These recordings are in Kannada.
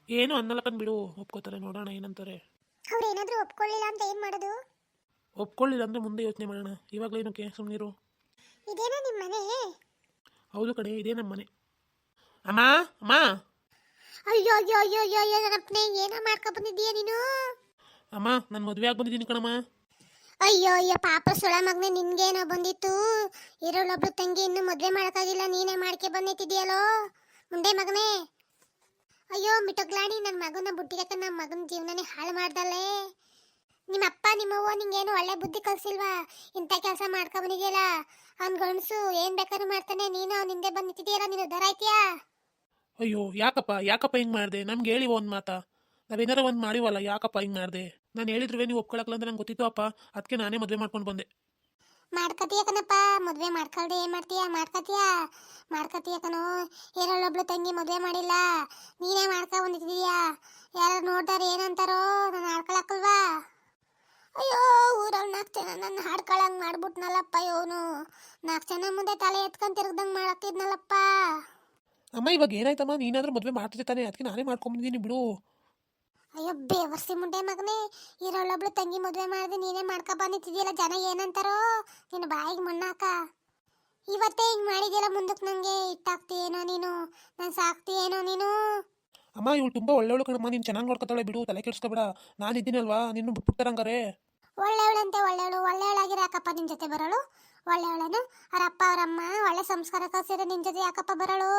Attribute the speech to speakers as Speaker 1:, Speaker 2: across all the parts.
Speaker 1: ಏನು ಅನ್ನಲಕ್ಕನ್ ಬಿಡು, ಒಪ್ಕೋತಾರೆ, ನೋಡೋಣ ಏನಂತಾರೆ.
Speaker 2: ಅವ್ರು ಏನಾದರೂ ಒಪ್ಕೊಳ್ಳಿಲ್ಲ ಅಂತ ಏನು ಮಾಡೋದು?
Speaker 1: ಒಪ್ಕೊಳ್ಳಿಲ್ಲ ಅಂದರೆ ಮುಂದೆ ಯೋಚನೆ ಮಾಡೋಣ, ಇವಾಗಲೇನಕ್ಕೆ ಸುಮ್ಮನಿರು.
Speaker 2: ಇದೇನಾ ನಿಮ್ಮ ಮನೆ?
Speaker 1: ಹೌದು ಕಡೆ, ಇದೇ ನಮ್ಮ ಮನೆ. ಅಮ್ಮ ಅಮ್ಮ
Speaker 2: ಅಯ್ಯೋ ಅಯ್ಯೋ ಅಯ್ಯೋ ಅಯ್ಯೋ ಅಯ್ಯೋ ನನ್ನಪ್ಪನೇ, ಏನೋ ಮಾಡ್ಕೊಂಡು ಬಂದಿದ್ದೀಯ ನೀನು?
Speaker 1: ಅಮ್ಮ, ನಾನು ಮದುವೆ ಆಗಿ ಬಂದಿದ್ದೀನಿ ಕಣಮ್ಮ.
Speaker 2: ಅಯ್ಯೋ ಅಯ್ಯೋ ಪಾಪ ಸೊಳ ಮಗನೇ, ನಿನ್ಗೇನೋ ಬಂದಿತ್ತು. ಇರೋಳೊಬ್ಳು ತಂಗಿ ಇನ್ನೂ ಮದುವೆ ಮಾಡೋಕ್ಕಾಗಿಲ್ಲ, ನೀನೇ ಮಾಡ್ಕೆ ಬಂದಿಟ್ಟಿದ್ಯಲ್ಲೋ ಮುಂದೆ ಮಗನೇ. ಅಯ್ಯೋ ಮಿಟೊಗ್ಲಾಣಿ, ನನ್ನ ಮಗನ ಬುಟ್ಟಿಗೆ ನಮ್ಮ ಮಗನ ಜೀವನನೇ ಹಾಳು ಮಾಡ್ದಲ್ಲೇ. ನಿಮ್ಮ ಅಪ್ಪ ನಿಮ್ಮವ್ವ ನಿಂಗೇನು ಒಳ್ಳೆ ಬುದ್ಧಿ ಕಲ್ಸಿಲ್ವಾ? ಇಂಥ ಕೆಲಸ ಮಾಡ್ಕೊಂಬನಿದೆಯಲ್ಲ, ಅವ್ನ ಗಂಡಸು ಏನು ಬೇಕಾದ್ರೂ ಮಾಡ್ತಾನೆ, ನೀನು ಅವ್ನ ಹಿಂದೆ ಬಂದು ನಿಂತಿದ್ದೀಯಲ್ಲ, ನೀನು ಉದ್ದಾರ ಆಯ್ತೀಯಾ?
Speaker 1: ಅಯ್ಯೋ ಯಾಕಪ್ಪ ಹಿಂಗೆ ಮಾಡಿದೆ? ನಮ್ಗೆ ಹೇಳಿ ಒಂದು ಮಾತಾ, ನಾವೇನಾರ ಒಂದು ಮಾಡಿವಲ್ಲ, ಯಾಕಪ್ಪ ಹಿಂಗೆ ಮಾಡಿದೆ? ನಾನು ಹೇಳಿದ್ರುವೆ ನೀವು ಒಪ್ಕೊಳಕ್ಲ ಅಂತ ನಂಗೆ ಗೊತ್ತಿತ್ತು ಅಪ್ಪ, ಅದಕ್ಕೆ ನಾನೇ ಮದುವೆ ಮಾಡ್ಕೊಂಡು ಬಂದೆ.
Speaker 2: ಮಾಡ್ಕತೀಯ ಕಣಪ್ಪ, ಮದುವೆ ಮಾಡ್ಕೊಳ್ದೆ ಏನು ಮಾಡ್ತೀಯ? ಮಾಡ್ಕತೀಯ ಕಣೋ. ಯಾರೊಬ್ಬಳು ತಂಗಿ ಮದುವೆ ಮಾಡಿಲ್ಲ, ನೀನೇ ಮಾಡ್ಕೊ ಬಂದಿದ್ದೀಯಾ? ಯಾರು ನೋಡ್ದಾರೆ ಏನಂತಾರೋ, ನಾನು ಆಡ್ಕೊಳಕ್ಕಲ್ವಾ? ಅಯ್ಯೋ ಊರವ್ 4 ಜನ ನನ್ನ ಹಾಡ್ಕೊಳಂಗೆ ಮಾಡ್ಬಿಟ್ನಲ್ಲಪ್ಪ ಇವನು. 4 ಜನ ಮುಂದೆ ತಲೆ ಎತ್ಕೊಂಡು ತಿರ್ಗ್ದಂಗೆ ಮಾಡಕ್ತಿದ್ನಲ್ಲಪ್ಪ.
Speaker 1: ಅಮ್ಮ ಇವಾಗ ಏನಾಯ್ತಮ್ಮ? ನೀನಾದ್ರೂ ಮದುವೆ ಮಾಡ್ತಿದ್ದೆ ತಾನೆ, ಅದಕ್ಕೆ ನಾನೇ ಮಾಡ್ಕೊಂಬಂದಿದ್ದೀನಿ ಬಿಡು.
Speaker 2: ಅಯ್ಯೋ ಬೇವರ್ಸಿ ಮುಂಡೆ ಮಗನೇ, ಇರೋಳೊಬ್ಳು ತಂಗಿ ಮದುವೆ ಮಾಡಿದೆ, ನೀನೇ ಮಾಡ್ಕೊ ಬಂದಿದ್ದೀಯಲ್ಲ, ಜನ ಏನಂತಾರೋ? ನಿನ್ನ ಬಾಯಿಗೆ ಮಣ್ಣಾಕ. ಇವತ್ತೇ ಹಿಂಗೆ ಮಾಡಿದ್ಯಲ್ಲ, ಮುಂದಕ್ಕೆ ನನಗೆ ಇಟ್ಟಾಗ್ತೀಯೇನೋ ನೀನು, ನಾನು ಸಾಕ್ತೀಯೇನೋ ನೀನು.
Speaker 1: ಅಮ್ಮ ಇವಳು ತುಂಬ ಒಳ್ಳೆಯವಳು ಕಣಮ್ಮ, ನೀನು ಚೆನ್ನಾಗಿ ನೋಡ್ಕೊತಾಳೆ ಬಿಡು, ತಲೆ ಕೆಡಿಸ್ಕೊಬೇಡ. ನಾನು ಇದ್ದೀನಲ್ವಾ, ನಿನ್ನ ಬಿಟ್ಬಿಡ್ತಾರಂಗಾರೆ.
Speaker 2: ಒಳ್ಳೆಯವಳಂತೆ ಒಳ್ಳೆಯವಳಾಗಿರೋ ಯಾಕಪ್ಪ ನಿನ್ನ ಜೊತೆ ಬರೋಳು? ಒಳ್ಳೆಯವಳೇನು? ಅವರಪ್ಪ ಅವರಮ್ಮ ಒಳ್ಳೆ ಸಂಸ್ಕಾರ ಕಲಿಸಿದ್ರೆ ನಿನ್ನ ಜೊತೆ ಯಾಕಪ್ಪ ಬರೋಳು?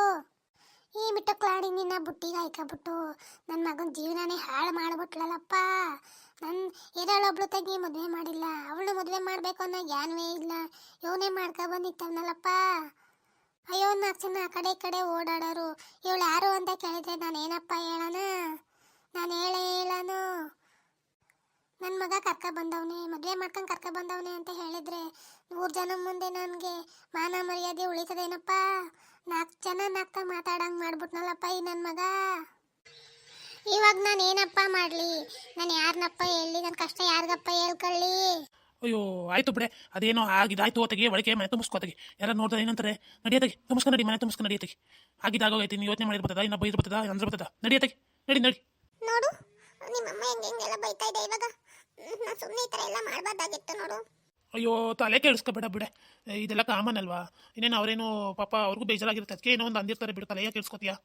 Speaker 2: ಈ ಮಿಟ್ಟಕ್ಲಾಡಿ ನಿನ್ನ ಬುಟ್ಟಿಗೆ ಹಾಯ್ಕೊಬಿಟ್ಟು ನನ್ನ ಮಗನ ಜೀವನನೇ ಹಾಳು ಮಾಡಿಬಿಟ್ಲಲ್ಲಪ್ಪ. ನನ್ನ ಇರೋಳೊಬ್ಳು ತಂಗಿ ಮದುವೆ ಮಾಡಿಲ್ಲ, ಅವಳು ಮದುವೆ ಮಾಡಬೇಕು ಅನ್ನೋ ಜ್ಞಾನವೇ ಇಲ್ಲ, ಇವನೇ ಮಾಡ್ಕೊಬಂದಿತ್ತವನಲ್ಲಪ್ಪ. ಅಯ್ಯೋ 4 ಜನ ಆ ಕಡೆ ಈ ಕಡೆ ಓಡಾಡೋರು, ಇವಳು ಯಾರು ಅಂತ ಕೇಳಿದ್ರೆ ನಾನು ಏನಪ್ಪ ಹೇಳೋಣ? ನಾನು ಹೇಳಾನು ನನ್ನ ಮಗ ಕರ್ಕ ಬಂದವನೇ, ಮದುವೆ ಮಾಡ್ಕೊಂಡು ಕರ್ಕ ಬಂದವನೇ ಅಂತ ಹೇಳಿದ್ರೆ 100 ಜನ ಮುಂದೆ ನನಗೆ ಮಾನ ಮರ್ಯಾದೆ ಉಳಿತದೇನಪ್ಪ? 4 ಜನ ಮಾತಾಡಂಗೆ ಮಾಡ್ಬಿಟ್ನಲ್ಲಪ್ಪ ಈ ನನ್ನ ಮಗ. ಇವಾಗ ನಾನು ಏನಪ್ಪ ಮಾಡಲಿ? ನಾನು ಯಾರನ್ನಪ್ಪ ಹೇಳಿ? ನನ್ನ ಕಷ್ಟ ಯಾರಿಗಪ್ಪ ಹೇಳ್ಕೊಳ್ಳಿ?
Speaker 1: ಅಯ್ಯೋ ಆಯ್ತು ಬಿಡೆ, ಅದೇನೋ ಆಗಿದಾಯ್ತು, ತೆಗಿ ಒಳಗೆ ಮನೆ ತುಂಬಿಸ್ಕೋತೆಗೆ. ಯಾರು ನೋಡಿದ್ರೆ ಏನಂತಾರೆ? ನಡಿಯತೆಗೆ ತುಂಬಿಸ್ಕೊಂಡು ನಡಿ, ಮನೆ ತುಂಬಿಸ್ಕೊಂಡು ನಡಿಯತೆಗೆ. ಆಗಿದ್ದಾಗೋಗೈತಿ, ನೀನು ಯೋಚನೆ ಮಾಡಿರ್ ಬರ್ತದ, ಇನ್ನು ಬೈದು ಬರ್ತದ, ಅಂದ್ರೆ ಬರ್ತದ. ನಡಿಯತೆಗೆ, ನಡಿ.
Speaker 2: ನೋಡು ನಿಮ್ಮಮ್ಮ ಹೆಂಗೆಲ್ಲ ಬೈತಾ ಇದೆ ಇವಾಗ. ನಾನು ಸುಮ್ಮನೆ ಈ ಥರ ಎಲ್ಲ ಮಾಡಬಾರ್ದಾಗಿತ್ತು ನೋಡು.
Speaker 1: ಅಯ್ಯೋ ತಲೆ ಕೆಡಿಸ್ಕೊಬೇಡ ಬಿಡೆ, ಇದೆಲ್ಲ ಕಾಮನ್ ಅಲ್ವಾ? ಇನ್ನೇನು ಅವರೇನು ಪಾಪ ಅವ್ರಿಗೂ ಬೇಜಾರಾಗಿರುತ್ತೆ, ಅದಕ್ಕೆ ಏನೋ ಒಂದು ಅಂದಿರ್ತಾರೆ ಬಿಡು, ತಲೆಯ ಕೆಡಿಸ್ಕೊತೀಯಾ?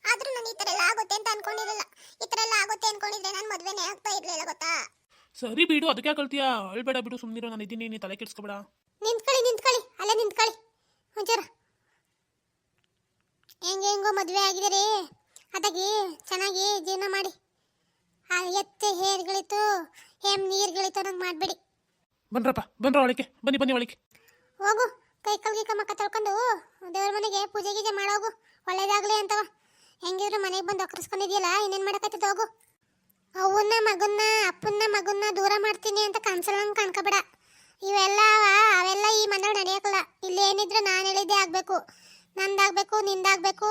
Speaker 2: ಆದ್ರೂ ನಾನು ಈ ಥರ ಎಲ್ಲ ಆಗುತ್ತೆ ಅಂತ ಅನ್ಕೊಂಡಿರಲಿಲ್ಲ. ಈ ಥರ ಎಲ್ಲ ಆಗುತ್ತೆ ಅನ್ಕೊಂಡಿದ್ರೆ ನಾನು ಮದುವೆನೇ ಆಗ್ತಾ ಇರಲಿಲ್ಲ ಗೊತ್ತಾ?
Speaker 1: ಸರಿ ಬಿಡು, ಅದಕ್ಕೆ ಕಳ್ತೀಯಾ? ಅಳ್ಬೇಡ ಬಿಡು, ಸುಮ್ಮನಿರೋ, ನಾನು ಇದ್ದೀನಿ, ನೀನು ತಲೆ ಕೆಡಿಸ್ಕೊಬೇಡ.
Speaker 2: ನಿಂತ್ಕೊಳ್ಳಿ ಅಲ್ಲೇ ನಿಂತ್ಕೊಳ್ಳಿ ಒಂಚೂರು. ಹೆಂಗೋ ಮದುವೆ ಆಗಿದ್ದೀರಿ, ಅದಾಗಿ ಚೆನ್ನಾಗಿ ಜೀವನ ಮಾಡಿ. ಆ ಎತ್ತೆ ಹೇರ್ಗಳಿತ್ತು, ನೀರುಗಳಿತ್ತು ನಂಗೆ ಮಾಡಬೇಡಿ.
Speaker 1: ಬನ್ರ ಒಳಗೆ, ಬನ್ನಿ ಒಳಗೆ.
Speaker 2: ಹೋಗು, ಕೈ ಕಾಲ್ಗೆ ಮಕ್ಕ ತೊಳ್ಕೊಂಡು ದೇವ್ರ ಮನೆಗೆ ಪೂಜೆ ಗೀಜೆ ಮಾಡೋಗು, ಒಳ್ಳೇದಾಗಲಿ ಅಂತವ. ಹೆಂಗಿದ್ರು ಮನೆಗೆ ಬಂದು ಒಕ್ಕರಿಸ್ಕೊಂಡಿದ್ಯಲ್ಲ, ಇನ್ನೇನು ಮಾಡೋಕ್ಕಾಯ್ತದ? ಹೋಗು. ಅವನ್ನ ಮಗನ್ನ ಅಪ್ಪನ್ನ ಮಗನ್ನ ದೂರ ಮಾಡ್ತೀನಿ ಅಂತ ಕನ್ಸಲ್ಲಂಗೆ ಕಾಣ್ಕೋಬೇಡ. ಅವೆಲ್ಲ ಈ ಮನೇಲಿ ನಡೆಯೋಕ್ಕಲ್ಲ. ಇಲ್ಲಿ ಏನಿದ್ರು ನಾನು ಹೇಳಿದ್ದೆ ಆಗಬೇಕು, ನಂದಾಗಬೇಕು, ನಿಂದಾಗಬೇಕು.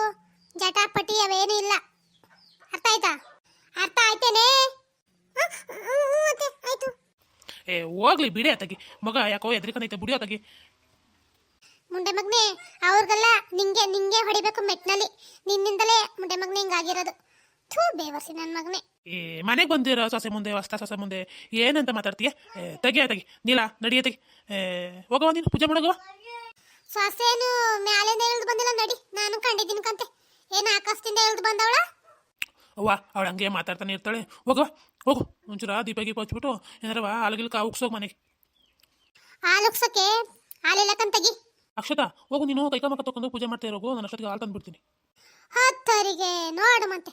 Speaker 2: ಜಟಾಪಟಿ ಅವೇನೂ ಇಲ್ಲ. ಅರ್ಥ ಆಯ್ತಾ? ಅರ್ಥ ಆಯ್ತೇನೆ? ಆಯ್ತು.
Speaker 1: ಹೋಗ್ಲಿ ಬಿಡಿ ಅತ್ತಾಗಿ, ಮಗ ಯಾಕೋ ಎದ್ರಿಕಂದೈತೆ, ಬಿಡಿ ಅತ್ತಾಗಿ.
Speaker 2: ಮುಂಡೆ ಮಗನೇ, ಅವ್ರಿಗೆಲ್ಲ ನಿಂಗೆ ಹೊಡಿಬೇಕು ಮೆಟ್ನಲ್ಲಿ. ನಿನ್ನಿಂದಲೇ ಮುಂಡೆ ಮಗನೇ ಹಿಂಗಾಗಿರೋದು. ಥೂ ಬೇವರ್ಸಿ ನನ್ನ ಮಗನೇ.
Speaker 1: ಮನೆಗೆ ಬಂದಿರೋ ಸೊಸೆ ಮುಂದೆ, ಹೊಸ್ತ ಸೊಸೆ ಮುಂದೆ ಏನಂತ ಮಾತಾಡ್ತೀಯ? ತೆಗಿ ನೀಲ ನಡಿಯತೆಗಿ, ಹೋಗವ ನೀನು ಪೂಜೆ ಮಾಡೋಗವ.
Speaker 2: ಸೊಸೆನು ಮ್ಯಾಲಿಂದ ಇಳಿದು ಬಂದಿಲ್ಲ, ನಡಿ. ನಾನು ಕಂಡಿದ್ದೀನಿ ಕಂತೆ. ಏನು ಆಕಾಶದಿಂದ ಇಳಿದು ಬಂದವಳ?
Speaker 1: ಅವ್ವ ಅವಳು ಹಂಗೆ ಮಾತಾಡ್ತಾನೆ ಇರ್ತಾಳೆ. ಹೋಗು ಒಂಚೂರ ದೀಪ ಗೀಪ ಹಚ್ಬಿಟ್ಟು ಏನಾರವ ಹಾಲಗಿಲ್ಕ ಉಗ್ಸೋಗಿ ಮನೆಗೆ.
Speaker 2: ಹಾಲು ಉಗ್ಸೋಕೆ ಹಾಲಿಲ್ಲ ಕಂತಗಿ.
Speaker 1: ಅಕ್ಷತಾ ಹೋಗು, ನೀನು ಕೈಕ ಮಕ್ಕ ತಗೊಂಡು ಪೂಜೆ ಮಾಡ್ತಾ ಇರೋಗು, ನಾನು ಅಷ್ಟೊತ್ತಿಗೆ ಹಾಲು ತಂದುಬಿಡ್ತೀನಿ.
Speaker 2: ಹತ್ತರಿಗೆ ನೋಡು ಮತ್ತೆ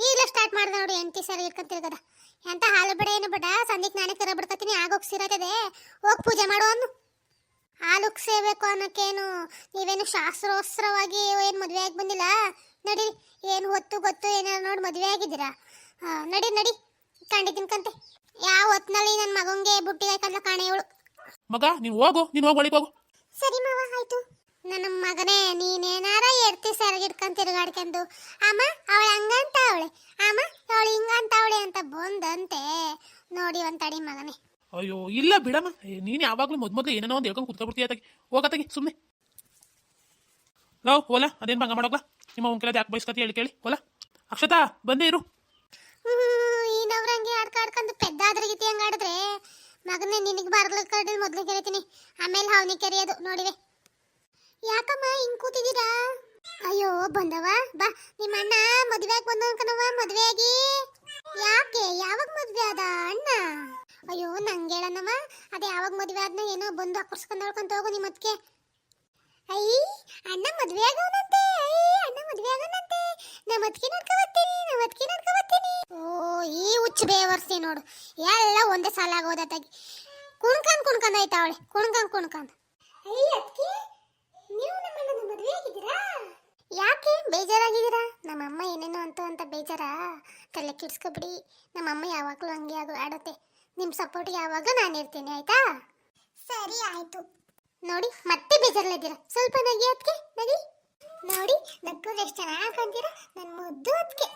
Speaker 2: ಈಗಲೇ ಸ್ಟಾರ್ಟ್ ಮಾಡಿದೆ ನೋಡಿ. 8 ಸರಿ ಇಟ್ಕೊಂತಿರ್ಗದ ಎಂತ ಹಾಲು ಬಿಡ ಏನು ಬಿಡ, ಸಂಜೆಗೆ ನಾನೇ ಕರ ಬಿಡ್ಕೊತೀನಿ. ಆಗೋಗ್ಸಿರತ್ತದೆ, ಹೋಗಿ ಪೂಜೆ ಮಾಡು ಅನ್ನು. ಹಾಲು ಉಗ್ಸೇಬೇಕು ಅನ್ನೋಕ್ಕೇನು ನೀವೇನು ಶಾಸ್ತ್ರೋತ್ಸರವಾಗಿ ಏನು ಮದುವೆ ಆಗಿ ಬಂದಿಲ್ಲ. ನಡಿ, ಏನು ಹೊತ್ತು ಗೊತ್ತು ಏನಾರು ನೋಡಿ ಮದುವೆ ಆಗಿದ್ದೀರಾ? ನಡಿ ಕಂಡಿದ್ದೀನಿ ಕಂತೆ. ಯಾವ ಹೊತ್ತಿನಲ್ಲಿ ನನ್ನ ಮಗಂಗೆ ಬುಟ್ಟಿಗೆ ಕಲ್ಲ ಕಾಣೆ ಇವಳು.
Speaker 1: ಮಗ ನೀನು ಹೋಗು ಒಳಗೆ ಹೋಗು.
Speaker 2: ಸರಿ ಮಾವ ಆಯ್ತು. ನನ್ನ ಮಗನೇ, ನೀನೇನಾರ ಎಡ್ತಿ ಸೆರಗಿಡ್ಕೊಂಡು ತಿರುಗಾಡ್ಕೊಂಡು ಅಮ್ಮ ಅವಳು ಹಂಗಂತ ಅವಳೆ, ಅಮ್ಮ ಅವಳು ಹಿಂಗಂತ ಅವಳೆ ಅಂತ ಬಂದಂತೆ ನೋಡಿ ಒಂದು ತಡಿ ಮಗನೇ.
Speaker 1: ಅಯ್ಯೋ ಇಲ್ಲ ಬಿಡಮ್ಮ, ನೀನು ಯಾವಾಗಲೂ ಮೊದಲು ಏನೇನೋ ಒಂದು ಹೇಳ್ಕೊಂಡು ಕುತ್ಕೊಬಿಡ್ತೀಯ. ತಾಗಿ ಹೋಗತ್ತಾಗಿ ಸುಮ್ಮನೆ. ಓಲಾ ಅದೇನು ಭಂಗ ಮಾಡೋಗ್ಲಾ? ನಿಮ್ಮ ಅವ್ನ ಕೇಳೋದು ಯಾಕೆ ಬಯಸ್ಕತಿ ಹೇಳಿ ಕೇಳಿ. ಓಲಾ ಅಕ್ಷತಾ ಬಂದೇ ಇರು.
Speaker 2: ಈ ನವ್ರಂಗೆ ಆಡ್ಕೊಂಡು ಪೆದ್ದಾದ್ರಗಿತಿ ಹಂಗ ಆಡಿದ್ರೆ ಮಗನೇ ನಿನಗೆ ಬಾರ್ಲ ಕಡ್ಡಿ ಮೊದ್ಲು ಕೆರಿತೀನಿ ಆಮೇಲೆ ಹಾವನಿ ಕೆರೆಯೋದು ನೋಡಿವೆ. ಯಾಕಮ್ಮ ಹಿಂಗ್ ಕೂತಿದ್ದೀರಾ? ಅಯ್ಯೋ ಬಂದವ ಬಾ, ನಿಮ್ಮ ಅಣ್ಣ ಮದುವೆಗೆ ಬಂದ ಕಣವ. ಮದುವೆ ಆಗಿ ಯಾಕೆ? ಯಾವಾಗ ಮದುವೆ ಆದ ಅಣ್ಣ? ಅಯ್ಯೋ ನಂಗೆ ಹೇಳನವ, ಅದೇ ಯಾವಾಗ ಮದುವೆ ಆದ್ನ ಏನೋ ಬಂದು ಹಾಕರ್ಸ್ಕೊಂಡು ಹೇಳ್ಕೊಂತ ಹೋಗು ನಿಮ್ಮ ಅದಕ್ಕೆ. ಐ ಅಣ್ಣ ಮದುವೆ ಆಗವನಂತೆ, ಅಣ್ಣ ಮದುವೆ ಆಗವನಂತೆ. ನಮ್ಮ ಅದಕ್ಕೆ ನೋಡ್ಕೊಬರ್ತೀನಿ. ಓ ಈ ಹುಚ್ಚು ಬೇವರ್ಸಿ ನೋಡು, ಎಲ್ಲ ಒಂದೇ ಸಾಲ ಆಗೋದಾಗಿ ಕುಣ್ಕಂಡ್ ಆಯ್ತಾ ಅವಳೆ, ಕುಣ್ಕಂಡ್. ಐ ಅದಕ್ಕೆ ನೀವು ನಮ್ಮನ್ನ ಮದುವೆ ಆಗಿದ್ದೀರಾ? ಯಾಕೆ ಬೇಜಾರಾಗಿದ್ದೀರಾ? ನಮ್ಮಮ್ಮ ಏನೇನೋ ಅಂತ ಬೇಜಾರಾ? ತಲೆ ಕೆಡ್ಸ್ಕೊಬಿಡಿ, ನಮ್ಮಮ್ಮ ಯಾವಾಗಲೂ ಹಂಗೆ ಆಡುತ್ತೆ. ನಿಮ್ಮ ಸಪೋರ್ಟ್ಗೆ ಯಾವಾಗ ನಾನು ಇರ್ತೀನಿ ಆಯ್ತಾ? ಸರಿ ಆಯ್ತು. ನೋಡಿ ಮತ್ತೆ ಬೇಜಾರಲ್ಲಿದ್ದೀರಾ, ಸ್ವಲ್ಪ ನಗಿ ಅದಕ್ಕೆ ನಗಿ. ನೋಡಿ ನಕ್ಕೂರು ಎಷ್ಟು ಚೆನ್ನಾಗಿ ಕಾಣ್ತೀರಾ ನನ್ನ ಮುದ್ದು ಅದಕ್ಕೆ.